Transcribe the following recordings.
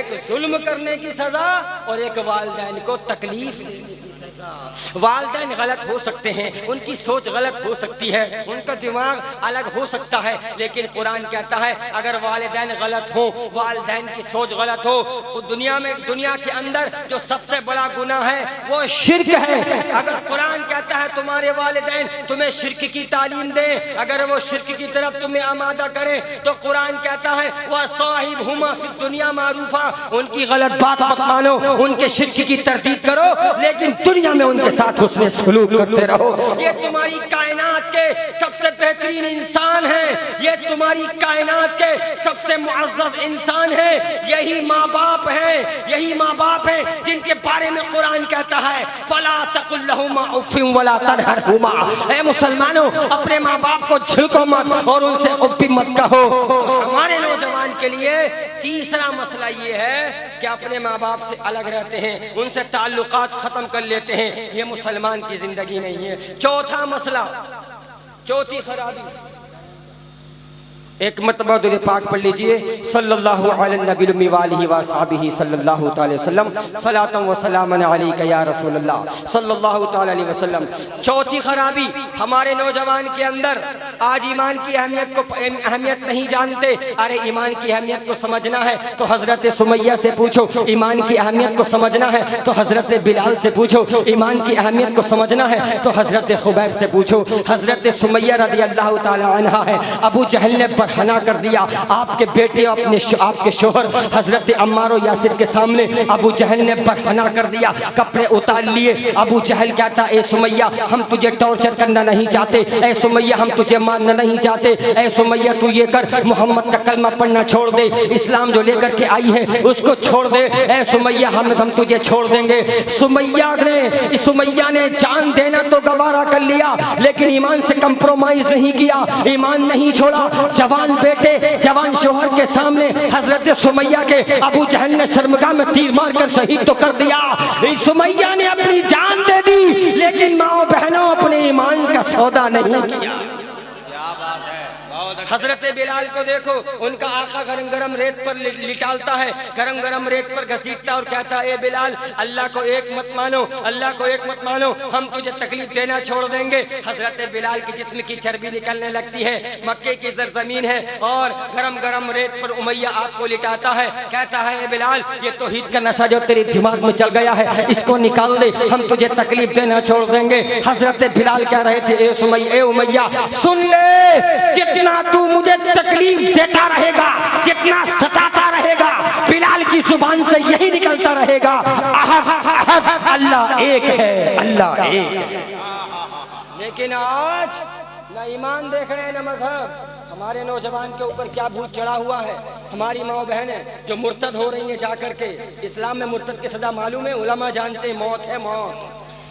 ایک ظلم کرنے کی سزا اور ایک والدین کو تکلیف دینے کی سزا۔ والدین غلط ہو سکتے ہیں، ان کی سوچ غلط ہو سکتی ہے، ان کا دماغ الگ ہو سکتا ہے، لیکن قرآن کہتا ہے اگر والدین غلط ہوں، والدین کی سوچ غلط ہو، تو دنیا کے اندر جو سب سے بڑا گناہ ہے وہ شرک ہے۔ اگر قرآن کہتا ہے تمہارے والدین تمہیں شرک کی تعلیم دیں، اگر وہ شرک کی طرف تمہیں آمادہ کریں، تو قرآن کہتا ہے وَصَاحِبْهُمَا فِي الدُّنْيَا مَعْرُوفًا، ان کی غلط بات مت مانو، ان کے شرک کی تردید کرو، لیکن دنیا میں ان کے ساتھ حسن سلوک کرتے رہو۔ یہ تمہاری کائنات کے سب سے بہترین انسان ہیں، یہ تمہاری کائنات کے سب سے معزز انسان ہیں، یہی ماں باپ ہیں، یہی ماں باپ ہیں جن کے بارے میں قرآن کہتا ہے فَلَا تَقُلْ لَهُمَا أُفٍّ وَلَا تَنْهَرْهُمَا، اے مسلمانوں اپنے ماں باپ کو جھڑکو مت اور ان سے اف مت کہو۔ ہمارے نوجوان کے لیے تیسرا مسئلہ یہ ہے کہ اپنے ماں باپ سے الگ رہتے ہیں، ان سے تعلقات ختم کر لیتے ہیں، یہ مسلمان کی زندگی نہیں ہے۔ چوتھا مسئلہ، چوتھی خرابی، ایک مرتبہ درود پاک پڑھ لیجئے صلی اللہ علی النبی الامی وآلہ وصحبہ صلی اللہ تعالی وسلم صلاۃ و سلام علیک یا رسول اللہ صلی اللہ تعالی علیہ وسلم۔ چوتھی خرابی ہمارے نوجوان کے اندر آج ایمان کی اہمیت نہیں جانتے۔ ارے ایمان کی اہمیت کو سمجھنا ہے تو حضرت سمیہ سے پوچھو، ایمان کی اہمیت کو سمجھنا ہے تو حضرت بلال سے پوچھو، ایمان کی اہمیت کو سمجھنا ہے تو حضرت خبیب سے پوچھو۔ حضرت سمیہ رضی اللہ تعالی عنہا ہے، ابو جہل نے برہنہ کر دیا آپ کے بیٹے اور آپ کے شوہر حضرت عمار و یاسر کے سامنے ابو جہل نے برہنہ کر دیا، کپڑے اتار لیے۔ ابو جہل کہتا اے سمیہ ہم تجھے ٹارچر کرنا نہیں چاہتے، اے سمیہ ہم تجھے مارنا نہیں چاہتے، اے سمیہ تو یہ کر محمد کا کلمہ پڑھنا چھوڑ دے، اسلام جو لے کر کے آئی ہے اس کو چھوڑ دے، اے سمیہ ہم تجھے چھوڑ دیں گے۔ سمیہ نے جان دینا تو گوارا کر لیا لیکن ایمان سے کمپرومائز نہیں کیا، ایمان نہیں چھوڑا۔ جوان بیٹے جوان شوہر کے سامنے حضرت سمیہ کے ابو جہل نے شرمگاہ میں تیر مار کر شہید تو کر دیا۔ سمیہ نے اپنی جان دے دی لیکن ماں بہنوں اپنے ایمان کا سودا نہیں کیا۔ حضرت بلال کو دیکھو، ان کا آقا گرم گرم ریت پر لٹالتا ہے، گرم گرم ریت پر گھسیٹتا اور کہتا ہے اے بلال اللہ کو ایک مت مانو، اللہ کو ایک مت مانو، ہم تجھے تکلیف دینا چھوڑ دیں گے۔ حضرت بلال کی جسم کی چربی نکلنے لگتی ہے، مکے کی زرزمین ہے اور گرم گرم ریت پر امیہ آپ کو لٹاتا ہے، کہتا ہے اے بلال یہ توحید کا نشہ جو تیری دماغ میں چل گیا ہے اس کو نکال دے، ہم تجھے تکلیف دینا چھوڑ دیں گے۔ حضرت بلال کہہ رہے تھے اے امیہ سن لے، جتنا تو مجھے تکلیف دیتا رہے گا، جتنا ستاتا رہے گا، بلال کی زبان سے یہی نکلتا رہے گا احد احد اللہ ایک ہے، اللہ ایک ہے۔ لیکن آج نہ ایمان دیکھ رہے ہیں نہ مذہب، ہمارے نوجوان کے اوپر کیا بھوت چڑھا ہوا ہے۔ ہماری ماں بہنیں جو مرتد ہو رہی ہیں جا کر کے، اسلام میں مرتد کی سزا معلوم ہے، علماء جانتے ہیں موت ہے، موت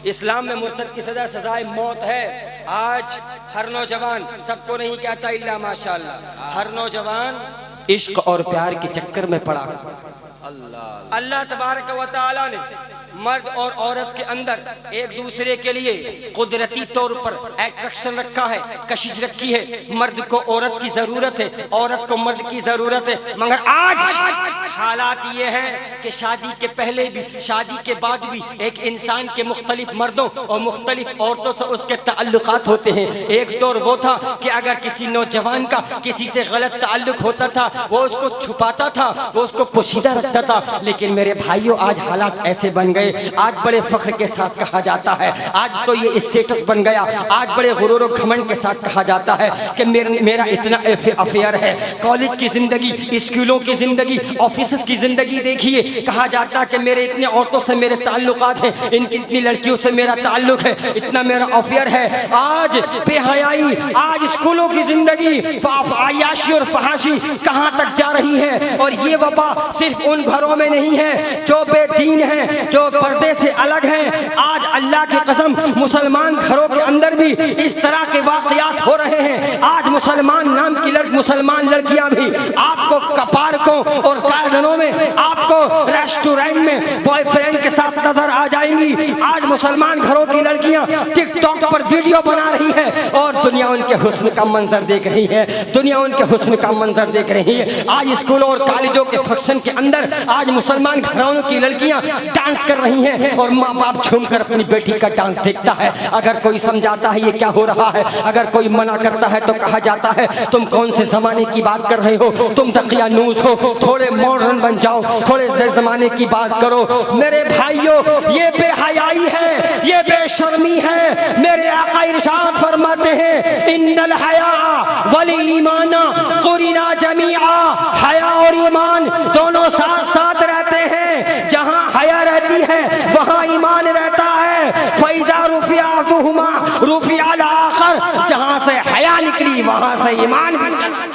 اسلام میں مرتد کی سزائے موت ہے۔ آج ہر نوجوان، سب کو نہیں کہتا الا ماشاءاللہ، ہر نوجوان عشق اور پیار کے چکر میں پڑا۔ اللہ تبارک و تعالی نے مرد اور عورت کے اندر ایک دوسرے کے لیے قدرتی طور پر اٹریکشن رکھا ہے، کشش رکھی ہے۔ مرد کو عورت کی ضرورت ہے، عورت کو مرد کی ضرورت ہے، مگر آج حالات یہ ہیں کہ شادی کے پہلے بھی شادی کے بعد بھی ایک انسان کے مختلف مردوں اور مختلف عورتوں سے اس کے تعلقات ہوتے ہیں۔ ایک دور وہ تھا کہ اگر کسی نوجوان کا کسی سے غلط تعلق ہوتا تھا وہ اس کو چھپاتا تھا، وہ اس کو پوشیدہ رکھتا تھا، لیکن میرے بھائیوں آج حالات ایسے بن گئے، آج بڑے فخر کے ساتھ کہا جاتا ہے، آج تو یہ اسٹیٹس بن گیا، آج بڑے غرور و گھمنڈ کے ساتھ کہا جاتا ہے کہ میرا اتنا افیئر ہے۔ کالج کی زندگی، اسکولوں کی زندگی، آفیسز کی زندگی دیکھیے، کہا جاتا ہے کہ میرے اتنے عورتوں سے میرے تعلقات ہیں، ان کی اتنی لڑکیوں سے میرا تعلق ہے، اتنا میرا افیئر ہے۔ آج بے حیائی، آج اسکولوں کی زندگی، عیاشی اور فحاشی کہاں تک جا رہی ہے، اور یہ وبا صرف ان گھروں میں نہیں ہے جو بے دین ہیں، جو پردے سے الگ ہیں۔ آج اللہ کی قسم مسلمان گھروں کے اندر بھی اس طرح کے واقعات ہو رہے ہیں۔ آج مسلمان نام کی مسلمان لڑکیاں بھی آپ کو پارکوں اور مغازنوں میں آپ کو ریسٹورینٹ میں بوائے فرینڈ کے ساتھ نظر آ جائیں گی۔ آج مسلمان گھروں کی لڑکیاں ٹک ٹاک پر ویڈیو بنا رہی ہے اور دنیا ان کے حسن کا منظر دیکھ رہی ہے، دنیا ان کے حسن کا منظر دیکھ رہی ہے۔ آج اسکولوں اور کالجوں کے فنکشن کے اندر آج مسلمان گھروں کی لڑکیاں ڈانس کر رہی ہیں اور ماں باپ جھوم کر اپنی بیٹی کا ڈانس دیکھتا ہے۔ اگر کوئی سمجھاتا ہے یہ کیا ہو رہا ہے، اگر کوئی منع کرتا ہے تو کہا جاتا ہے تم کون سے زمانے کی بات کر رہے ہو، تم دقیانوس ہو، تھوڑے ماڈرن بن جاؤ، تھوڑے زمانے کی بات کرو۔ میرے بھائیوں، یہ بے حیائی ہے، یہ بے شرمی ہے۔ میرے آقا ارشاد فرماتے ہیں ان الحیاء والایمان قرنا جمیعا، حیا اور ایمان دونوں ساتھ ساتھ رہتے ہیں۔ جہاں حیا رہتی ہے وہاں ایمان رہتا ہے۔ فَإِذَا رُفِعَ أَحَدُهُمَا رُفِعَ الْآخَرُ، جہاں سے حیا نکلی وہاں سے ایمان بھی چلا۔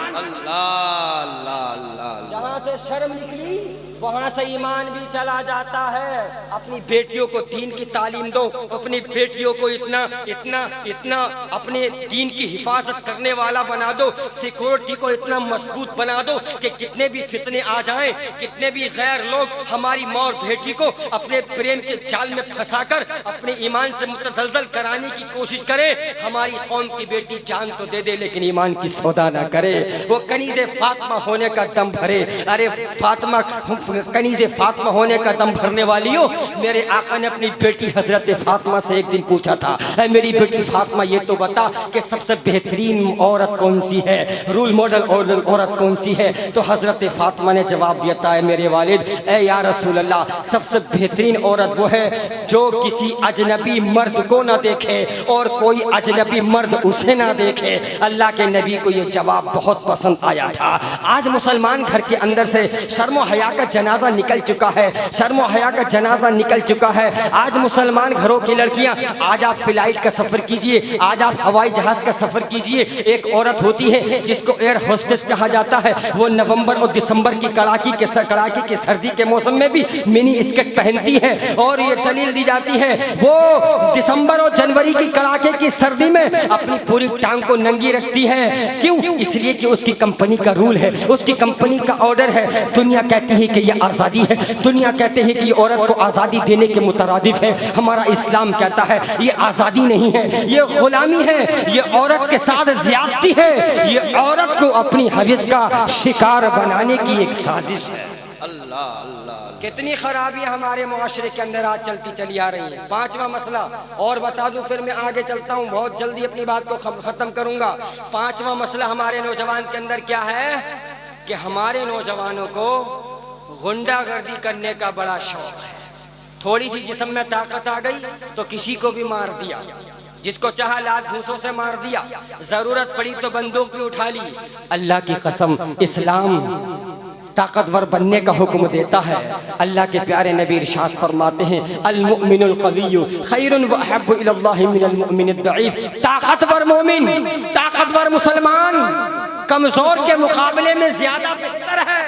جہاں سے شرم نکلی وہاں سے ایمان بھی چلا جاتا ہے۔ اپنی بیٹیوں کو دین کی تعلیم دو، اپنی بیٹیوں کو اتنا اپنے دین کی حفاظت کرنے والا بنا دو، سیکورٹی کو اتنا مضبوط بنا دو کہ کتنے بھی فتنے آ جائیں، کتنے بھی غیر لوگ ہماری ماں اور بیٹی کو اپنے پریم کے جال میں پھنسا کر اپنے ایمان سے متزلزل کرانے کی کوشش کرے، ہماری قوم کی بیٹی جان تو دے دے لیکن ایمان کی سودا نہ کرے۔ وہ کنیز فاطمہ ہونے کا دم بھرے۔ ارے فاطمہ، کنیز فاطمہ ہونے کا دم بھرنے والیوں، میرے آقا نے اپنی بیٹی حضرت فاطمہ سے ایک دن پوچھا تھا، اے میری بیٹی فاطمہ یہ تو بتا کہ سب سے بہترین عورت کون سی ہے، رول ماڈل عورت کون سی ہے؟ تو حضرت فاطمہ نے جواب دیا تھا، اے میرے والد، اے یا رسول اللہ، سب سے بہترین عورت وہ ہے جو کسی اجنبی مرد کو نہ دیکھے اور کوئی اجنبی مرد اسے نہ دیکھے۔ اللہ کے نبی کو یہ جواب بہت پسند آیا تھا۔ آج مسلمان گھر کے اندر سے شرم و حیا کا جنازہ نکل چکا ہے، شرم و حیا کا جنازہ نکل چکا ہے۔ آج مسلمان گھروں کی لڑکیاں، آج آپ فلائٹ کا سفر کیجئے، آج آپ ہوائی جہاز کا سفر کیجئے، ایک عورت ہوتی ہے جس کو ایئر ہوسٹس کہا جاتا ہے، وہ نومبر اور دسمبر کی کڑاکی کی سردی کے موسم میں بھی منی اسکرٹ پہنتی ہے اور یہ دلیل دی جاتی ہے وہ دسمبر اور جنوری کی کڑاکے کی سردی میں اپنی پوری ٹانگ کو ننگی رکھتی ہے۔ کیوں؟ اس لیے کہ اس کی کمپنی کا رول ہے، اس کی کمپنی کا آرڈر ہے۔ دنیا کہتی ہے کہ یہ آزادی ہے، دنیا کہتے ہیں کہ یہ عورت کو آزادی دینے کے مترادف ہے۔ ہمارا اسلام کہتا ہے یہ آزادی نہیں ہے، یہ غلامی ہے، یہ عورت کے ساتھ زیادتی ہے، یہ عورت کو اپنی حوث کا شکار بنانے کی ایک سازش ہے۔ کتنی خرابی ہمارے معاشرے کے اندر آج چلتی چلی آ رہی ہے۔ پانچواں مسئلہ اور بتا دوں پھر میں آگے چلتا ہوں، بہت جلدی اپنی بات کو ختم کروں گا۔ پانچواں مسئلہ ہمارے نوجوان کے اندر کیا ہے کہ ہمارے نوجوانوں کو غنڈہ گردی کرنے کا بڑا شوق ہے۔ تھوڑی سی جسم میں طاقت آ گئی تو کسی کو بھی مار دیا، جس کو چاہا لات گھوسوں سے مار دیا، ضرورت پڑی تو بندوق بھی اٹھا لی۔ اللہ کی قسم، اسلام طاقتور بننے کا حکم دیتا ہے۔ اللہ کے پیارے نبی ارشاد فرماتے ہیں المؤمن القوی خیر و احب الی اللہ من المؤمن الضعیف۔ طاقتور مومن، طاقتور مسلمان کمزور کے مقابلے میں زیادہ بہتر ہے،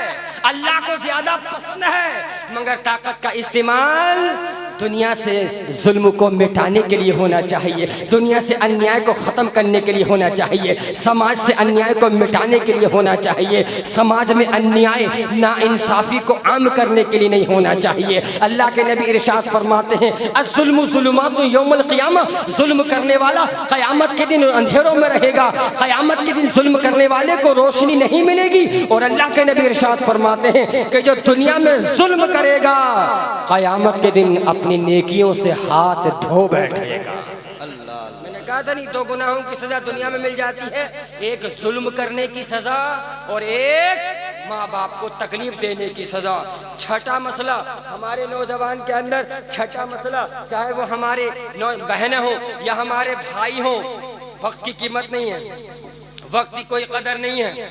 اللہ کو زیادہ پسند ہے، مگر طاقت کا استعمال دنیا سے ظلم کو مٹانے کے لیے ہونا چاہیے، دنیا سے انیائے کو ختم کرنے کے لیے ہونا چاہیے، سماج سے انیائے کو مٹانے کے لیے ہونا چاہیے، سماج میں انیائے ناانصافی کو عام کرنے کے لیے نہیں ہونا چاہیے۔ اللہ کے نبی ارشاد فرماتے ہیں الظلم ظلمات یوم القیامہ، ظلم کرنے والا قیامت کے دن اندھیروں میں رہے گا، قیامت کے دن ظلم کرنے والے کو روشنی نہیں ملے گی۔ اور اللہ کے نبی ارشاد فرماتے ہیں کہ جو دنیا میں ظلم کرے گا قیامت کے دن اپنی نیکیوں سے ہاتھ دھو بیٹھے گا۔ میں نے کہا تھا نہیں، دو گناہوں کی سزا دنیا میں مل جاتی ہے، ایک ظلم کرنے کی سزا اور ایک ماں باپ کو تکلیف دینے کی سزا۔ چھٹا مسئلہ ہمارے نوجوان کے اندر، چھٹا مسئلہ چاہے وہ ہمارے بہنیں ہوں یا ہمارے بھائی ہوں، وقت کی قیمت نہیں ہے، وقت کی کوئی قدر نہیں ہے،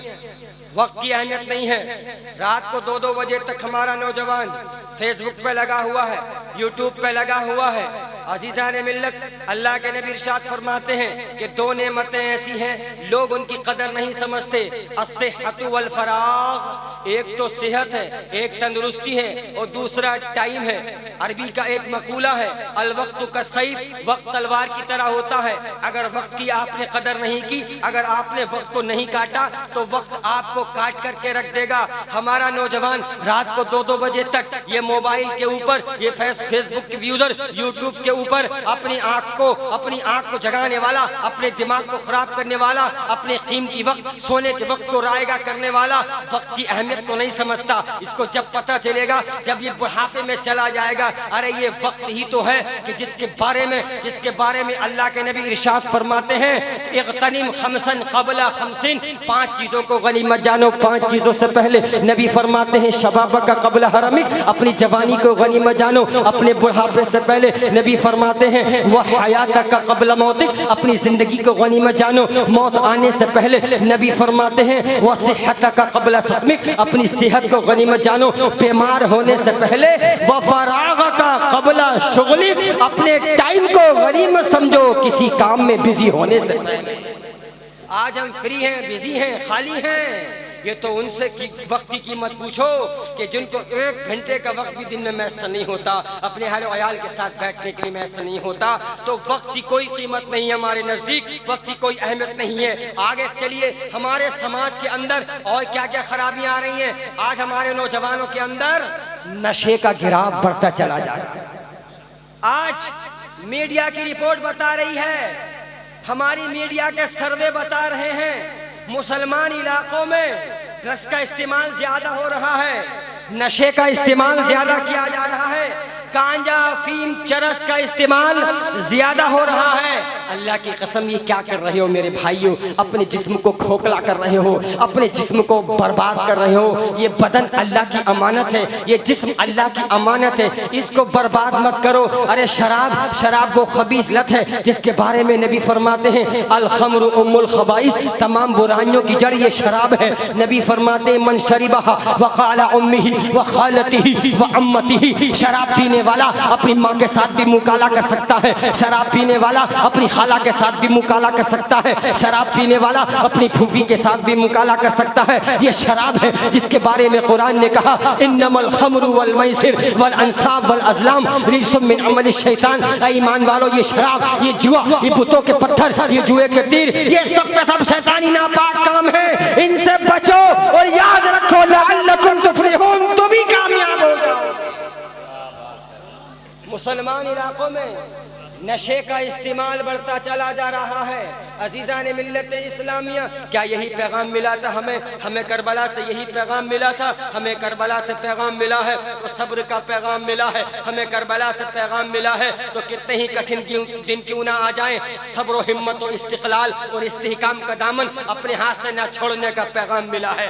وقت کی اہمیت نہیں ہے۔ رات کو 2-2 بجے تک ہمارا نوجوان فیس بک پہ لگا ہوا ہے، یوٹیوب پہ لگا ہوا ہے۔ عزیزان ملت، اللہ کے نبی ارشاد فرماتے ہیں کہ 2 نعمتیں ایسی ہیں لوگ ان کی قدر نہیں سمجھتے، الصحت والفراغ، ایک تو صحت ہے، ایک تندرستی ہے اور دوسرا ٹائم ہے۔ عربی کا ایک مقولہ ہے، الوقت کالسیف، وقت تلوار کی طرح ہوتا ہے۔ اگر وقت کی آپ نے قدر نہیں کی، اگر آپ نے وقت کو نہیں کاٹا تو وقت آپ کو کاٹ کر کے رکھ دے گا۔ ہمارا نوجوان رات کو 2 بجے تک یہ موبائل کے اوپر، یہ فیس بک کے یوزر، یوٹیوب کے اوپر اپنی آنکھ کو جگانے والا، اپنے دماغ کو خراب کرنے والا، اپنے قیمتی وقت، سونے کے وقت کو رائے گا کرنے والا وقت کی اہمیت کو نہیں سمجھتا۔ اس کو جب پتہ چلے گا، جب یہ بڑھاپے میں چلا جائے گا، ارے یہ وقت ہی تو ہے کہ جس کے بارے میں اللہ کے نبی ارشاد فرماتے ہیں، اغتنم خمسن قبل خمسن، 5 چیزوں کو غنیمت جانو 5 چیزوں سے پہلے۔ نبی فرماتے ہیں شبابک قبل حرمک، اپنی جوانی کو غنیمت جانو اپنے بڑھاپے سے پہلے۔ نبی فرماتے ہیں وحیاتک قبل موتک، اپنی زندگی کو غنیمت جانو موت آنے سے پہلے۔ نبی فرماتے ہیں وصحتک قبل سقمک، اپنی صحت کو غنیمت جانو بیمار ہونے سے پہلے۔ وفراغک قبل شغلک، اپنے ٹائم کو غنیمت سمجھو کسی کام میں بزی ہونے سے پہلے۔ آج ہم فری ہیں، بزی ہیں، خالی ہیں، یہ تو ان سے وقت کی قیمت پوچھو کہ جن کو 1 گھنٹے کا وقت بھی دن میں میسر نہیں ہوتا، اپنے اہل و عیال کے ساتھ بیٹھنے کے لیے میسر نہیں ہوتا، تو وقت کی کوئی قیمت نہیں ہے ہمارے نزدیک، وقت کی کوئی اہمیت نہیں ہے۔ آگے چلیے، ہمارے سماج کے اندر اور کیا کیا خرابیاں آ رہی ہیں۔ آج ہمارے نوجوانوں کے اندر نشے کا گراف بڑھتا چلا جا رہا ہے۔ آج میڈیا کی رپورٹ بتا رہی ہے، ہماری میڈیا کے سروے بتا رہے ہیں، مسلمان علاقوں میں ڈرگس کا استعمال زیادہ ہو رہا ہے، نشے کا استعمال زیادہ کیا جا رہا ہے، گانجا، افیم، چرس کا استعمال زیادہ ہو رہا ہے۔ اللہ کی قسم یہ کیا کر رہے ہو میرے بھائیوں؟ اپنے جسم کو کھوکھلا کر رہے ہو، اپنے جسم کو برباد کر رہے ہو۔ یہ بدن اللہ کی امانت ہے، یہ جسم اللہ کی امانت ہے، اس کو برباد مت کرو۔ ارے شراب وہ خبیث لت ہے جس کے بارے میں نبی فرماتے ہیں الخمر ام الخبائث، تمام برائیوں کی جڑ یہ شراب ہے۔ نبی فرماتے ہیں من شربھا وقال امہ وخالتہ وعمتہ، شراب پینے والا اپنی ماں کے ساتھ بھی مکالہ کر سکتا ہے، شراب پینے والا اپنی خالہ کے ساتھ بھی مکالہ کر سکتا ہے، شراب پینے والا اپنی پھوپھی کے ساتھ بھی مکالہ کر سکتا ہے۔ یہ شراب ہے جس کے بارے میں قرآن نے کہا انما الخمر والمیسر والانصاب والازلام رجس من عمل الشیطان۔ اے ایمان والو، یہ شراب، یہ جوا، یہ بتوں کے پتھر، یہ جوئے کے تیر، یہ سب کے سب شیطانی ناپاک کام ہے، ان سے بچو اور یاد رکھو لعلکم تفلحون، تو بھی کامیاب ہو جاؤ۔ مسلمان علاقوں میں نشے کا استعمال بڑھتا چلا جا رہا ہے۔ عزیزان ملت اسلامیہ، کیا یہی پیغام ملا تھا ہمیں کربلا سے؟ یہی پیغام ملا تھا ہمیں کربلا سے؟ پیغام ملا ہے تو صبر کا پیغام ملا ہے، ہمیں کربلا سے پیغام ملا ہے تو کتنے ہی کٹھن دن کیوں نہ آ جائیں، صبر و ہمت و استقلال اور استحکام کا دامن اپنے ہاتھ سے نہ چھوڑنے کا پیغام ملا ہے۔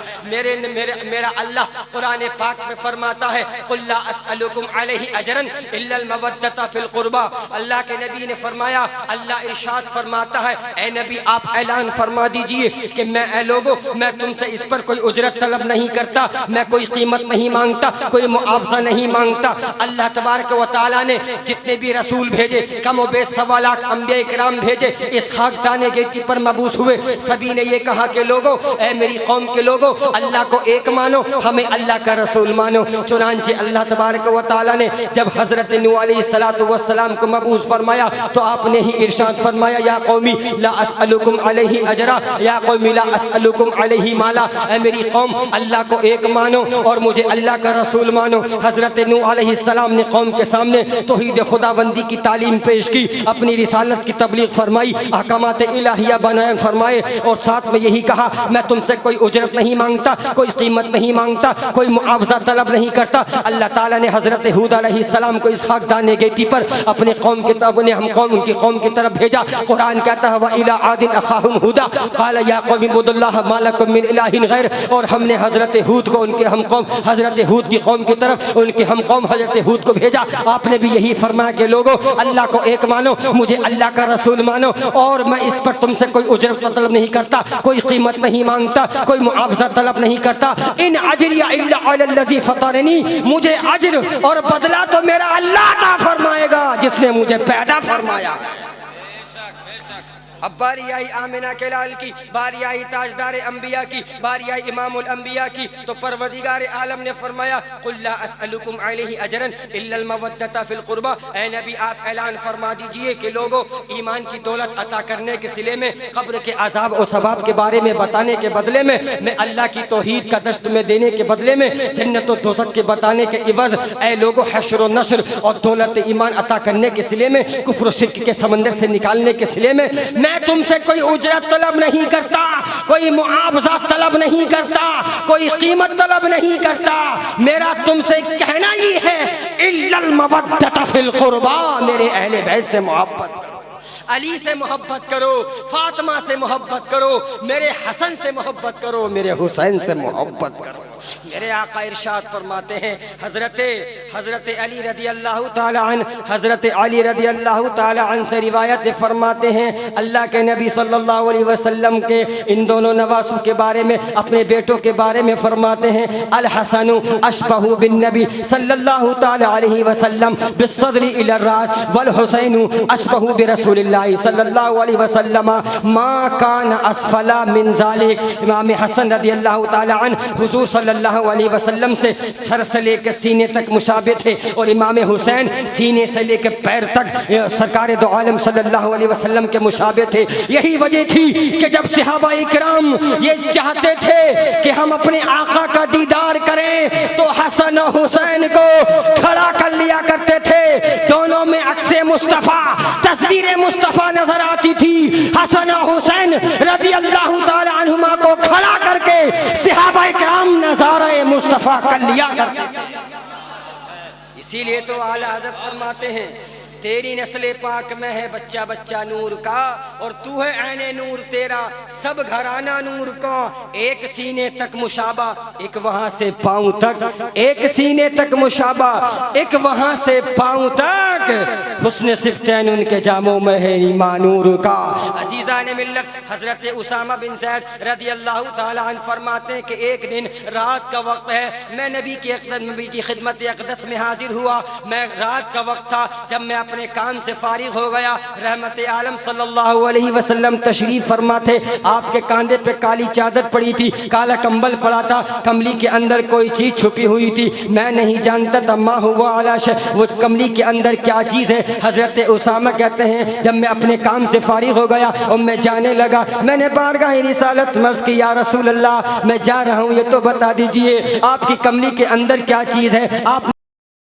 میرا اللہ قرآن پاک میں فرماتا ہے قل لا اسألکم علیہ اجرا الا المودۃ فی القربى۔ اللہ کے نبی نے فرمایا، اللہ ارشاد فرماتا ہے اے نبی آپ اعلان فرما دیجئے کہ اے لوگو، میں تم سے اس پر کوئی اجرت طلب نہیں کرتا، میں کوئی قیمت نہیں مانگتا، کوئی معاوضہ نہیں مانگتا۔ اللہ تبارک و تعالیٰ نے جتنے بھی رسول بھیجے، کم و بیش 1.25 لاکھ انبیاء کرام بھیجے، اسحاق دانے گیتی پر مبعوث ہوئے، سبھی نے یہ کہا کہ لوگو، اے میری قوم کے لوگو، اللہ کو ایک مانو، ہمیں اللہ کا رسول مانو۔ چنانچہ اللہ تبارک و تعالیٰ نے جب حضرت نوح علیہ السلام کو مبعوث فرمایا تو آپ نے ہی ارشاد فرمایا یا قومی لا اسألکم علیہ اجرا، یا قومی لا اسألکم علیہ مالا، اے میری قوم اللہ کو ایک مانو اور مجھے اللہ کا رسول مانو۔ حضرت نوح علیہ السلام نے قوم کے سامنے توحید خداوندی کی تعلیم پیش کی، اپنی رسالت کی تبلیغ فرمائی، احکامات الہیہ بیان فرمائے اور ساتھ میں یہی کہا میں تم سے کوئی اجرت نہیں مانگتا، کوئی قیمت نہیں مانگتا، کوئی معاوضہ طلب نہیں کرتا۔ اللہ تعالیٰ نے حضرت ہود علیہ السلام کو اسحاق دانے گیتی پر اپنے قوم کے ان کی قوم کی طرف بھیجا۔ قرآن کہتا ہے وَإِلَىٰ عَادٍ أَخَاهُمْ هُودًا قَالَ يَا قَوْمِ اعْبُدُوا اللَّهَ مَا لَكُم مِّنْ إِلَٰهٍ غَيْرُهُ، اور ہم نے حضرت ہود کو ان کے ہم قوم حضرت ہود کی قوم کی طرف ان کے ہم قوم حضرت ہود کو بھیجا۔ آپ نے بھی یہی فرمایا کہ لوگو اللہ کو ایک مانو، مجھے اللہ کا رسول مانو، اور میں اس پر تم سے کوئی اجرت طلب نہیں کرتا، کوئی قیمت نہیں مانگتا، کوئی معاوضہ طلب نہیں کرتا۔ ان اجری الا علی الذی فطرنی، مجھے اجر اور بدلہ تو میرا اللہ عطا فرمائے گا جس نے مجھے پیدا فرمایا۔ اب باری آئی آمنہ کے لال کی، باری آئی تاجدار انبیاء کی، باری آئی امام الانبیاء کی، تو پروردگار عالم نے فرمایا قل لا اسألکم علیہ اجرا الا المودۃ فی القربى، اے نبی آپ اعلان فرما دیجئے کہ لوگوں ایمان کی دولت عطا کرنے کے صلے میں، قبر کے عذاب و ثواب کے بارے میں بتانے کے بدلے میں اللہ کی توحید کا درس تمہیں دینے کے بدلے میں، جنت و دوزخ کے بتانے کے عوض اے لوگوں حشر و نشر اور دولت ایمان عطا کرنے کے صلے میں، کفر و شرک کے سمندر سے نکالنے کے صلے میں میں تم سے کوئی اجرت طلب نہیں کرتا، کوئی معاوضہ طلب نہیں کرتا، کوئی قیمت طلب نہیں کرتا، میرا تم سے کہنا ہی ہے الا المودۃ فی القربى، میرے اہل بیت سے محبت کرو، علی سے محبت کرو، فاطمہ سے محبت کرو، میرے حسن سے محبت کرو، میرے حسین سے محبت کرو۔ میرے آقا ارشاد فرماتے ہیں، حضرت علی رضی اللہ تعالی عنہ، حضرت علی رضی اللہ تعالی عنہ سے روایت فرماتے ہیں، اللہ کے نبی صلی اللہ علیہ وسلم کے ان دونوں نواسوں کے بارے میں، اپنے بیٹوں کے بارے میں فرماتے ہیں، الحسن اشبہ بالنبی صلی اللہ تعالی علیہ وسلم بالصدر الی الراس، والحسین اشبہ برسول اللہ صلی اللہ علیہ وسلم ما کان اسفل من ذلک۔ امام حسن رضی اللہ تعالی عنہ حضور صلی اللہ علیہ وسلم سے سر سے لے کے سینے تک مشابہ تھے، اور امام حسین سینے سے لے کے پیر تک سرکار دو عالم صلی اللہ علیہ وسلم کے مشابہ تھے۔ یہی وجہ تھی کہ جب صحابہ کرام یہ چاہتے تھے کہ ہم اپنے آقا کا دیدار کریں تو حسن و حسین کو کھڑا کر لیا کرتے تھے، دونوں میں عکس مصطفیٰ، تصویر مصطفیٰ نظر آتی تھی، حسن و حسین رضی اللہ تعالی عنہما کو کھڑا کر کے صحابہ کرام نظارہ مصطفیٰ کر لیا کرتے تھے۔ اسی لیے تو اعلیٰ حضرت فرماتے ہیں تیری نسل پاک میں ہے بچہ بچہ نور کا، اور تو ہے عین نور تیرا سب گھرانہ نور کا، ایک سینے تک مشابہ ایک وہاں سے پاؤں تک، ایک سینے تک مشابہ ایک وہاں سے پاؤں تک، حسن صفتین ان کے جاموں میں ہے ایمان نور کا۔ عزیزان ملت، حضرت اسامہ بن زید رضی اللہ تعالی عنہ فرماتے ہیں کہ ایک دن رات کا وقت ہے، میں نبی کی خدمت اقدس میں حاضر ہوا، میں رات کا وقت تھا، جب میں اپنے کام سے فارغ ہو گیا، رحمت عالم صلی اللہ علیہ وسلم تشریف فرما تھے، آپ کے کاندھے پہ کالی چادر پڑی تھی، کالا کمبل پڑا تھا، کملی کے اندر کوئی چیز چھپی ہوئی تھی، میں نہیں جانتا تھا ما ہوا علی شیء، وہ کملی کے اندر کیا چیز ہے۔ حضرت اسامہ کہتے ہیں جب میں اپنے کام سے فارغ ہو گیا اور میں جانے لگا، میں نے بارگاہ رسالت مرض کی یا رسول اللہ میں جا رہا ہوں، یہ تو بتا دیجئے آپ کی کملی کے اندر کیا چیز ہے۔ آپ